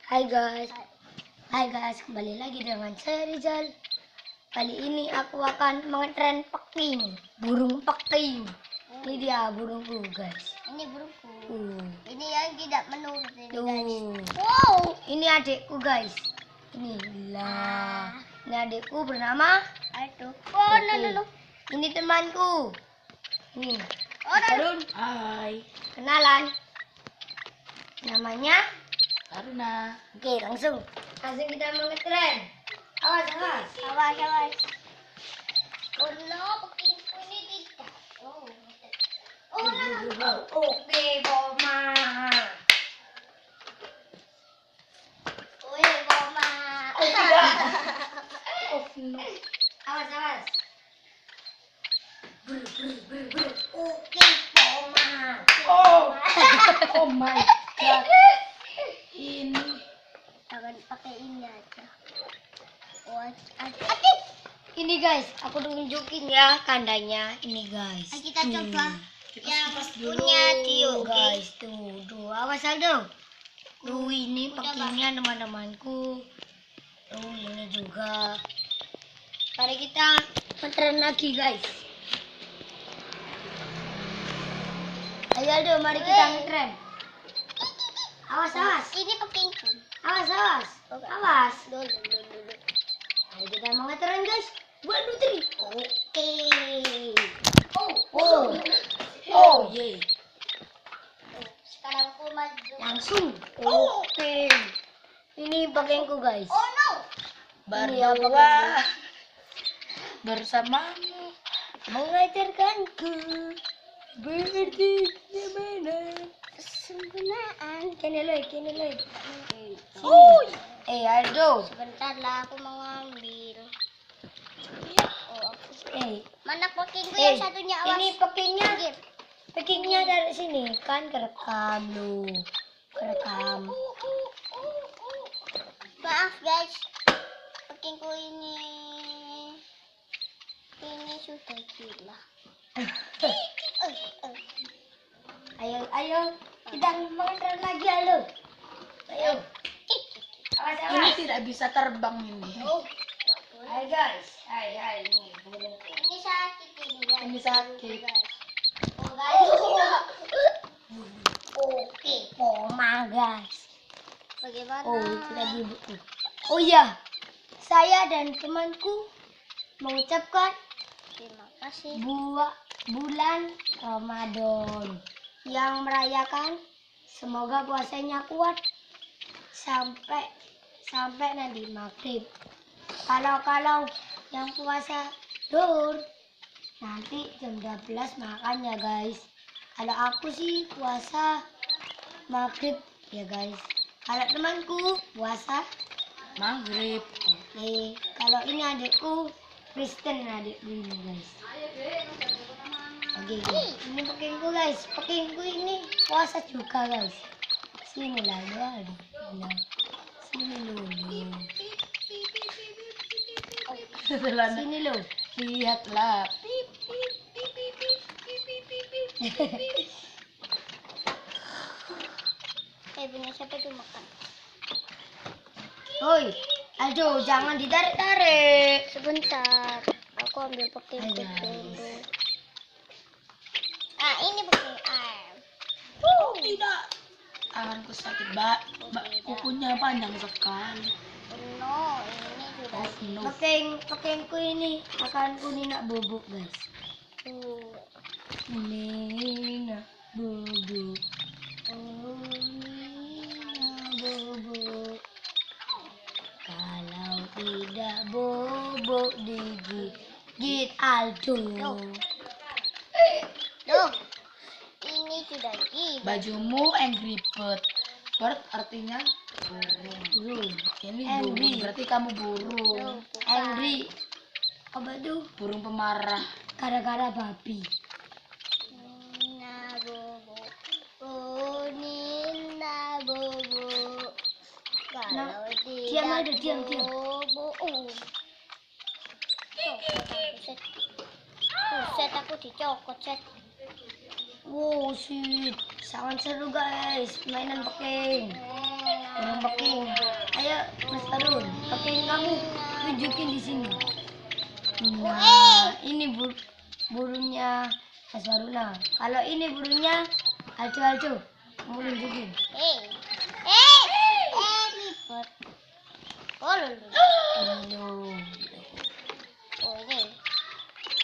Hai guys, kembali lagi dengan saya Rizal. Kali ini aku akan mengetren peking, burung peking. Ini dia burungku guys. Ini burungku. Ini yang tidak menurut ini Tuh. guys. Wow. Ini adikku guys. Ini lah. Ini adikku bernama. Aduh. Oh, no. Ini temanku. Ini. Harun. Hai, Kenalan. Namanya. Aruna. Oke, langsung kita mengetren. Awas. Awas. Oh no, pekingku ini tidak. Oh no. Oke, Boma. Wih, Boma. Oh tidak. Oh no. Awas. Oke, Boma. Oh my god. Ini Jangan pakai ini aja. Oh, Ini guys, aku tunjukin ya kandangnya. Ini guys. kita coba yang kipas dulu, punya Tio, Guys, tuh. Awas Aldo. Tuh ini Udah, pekingnya teman-temanku. Tuh ini juga. Mari kita ngetren lagi guys. Ayo Aldo, mari kita ngetren. Awas. Ini pekingku. Awas. Dulu. Ayo kita mau ngetren guys. 1, 2, 3. Oke. oh ye. Sekarang aku maju. Langsung. Oke. Ini pekingku guys. Oh no. Berdua bersamamu. Mengajarkanku bagaimana Sempurnaan. kene loy. Oh. Aldo. Sebentar lah, aku mau ngambil. Oh, mana pekingku yang satunya? Awas. Ini pekingnya dari sini kan kerekam lu. Kerekam. Maaf guys, pekingku ini sudah gila. Ayo kita mengetren lagi Aldo. Ayo. Awas. Ini tidak bisa terbang ini. Oh, Hai guys. Hai ini burungku. ini sakit ini guys. Ini sakit. Oh guys. Oke, Poma guys. Bagaimana? Kita buku. Oh iya, saya dan temanku mengucapkan Terima kasih. bulan Ramadan yang merayakan, semoga puasanya kuat sampai nanti maghrib. Kalau yang puasa dur nanti jam 12 makan ya guys. Kalau aku sih puasa maghrib ya guys. Kalau temanku puasa Maghrib. kalau ini adikku Kristen adikku ini guys. Oke. Ini pekingku guys. Pekingku ini puasa juga guys. Sini lah aduh. Sini dulu. Setelah Sini lo. lihatlah. Punya siapa tuh makan? Hoi, aduh jangan ditarik-tarik. Sebentar, aku ambil pekingku Ayo. dulu. Ini peking. Oh tidak. Tanganku sakit, kukunya panjang sekali. No, ini sudah Oh no. Pekingku ini akan nak bubuk guys. tuh. Ini nak bubuk. Kalau tidak bobok digigit Aldo. Loh, ini sudah gila. Bajumu Angry Bird artinya burung. Ini Angry. burung, berarti kamu burung. Angry. Apa tuh? Burung pemarah. Gara-gara babi. Nina bobo, oh Nina bobo. Kalau diam tidak aja, diam. bobo, Set aku dicokot set. Wow, shit. Sangat seru guys, mainan peking. Burung peking. Ayo Mas Harun, peking kamu tunjukin di sini. Nah, ini burungnya Mas Haruna. Kalau ini burungnya Aljo, kamu tunjukin. Ribet. Oh, lulu. Ini loh. Oh, ini.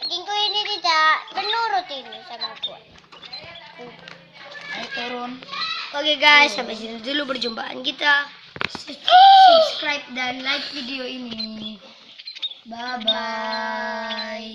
Kucingku ini tidak menurut ini sama aku. Ayo turun. Oke guys, sampai sini dulu perjumpaan kita. Subscribe dan like video ini. Bye bye.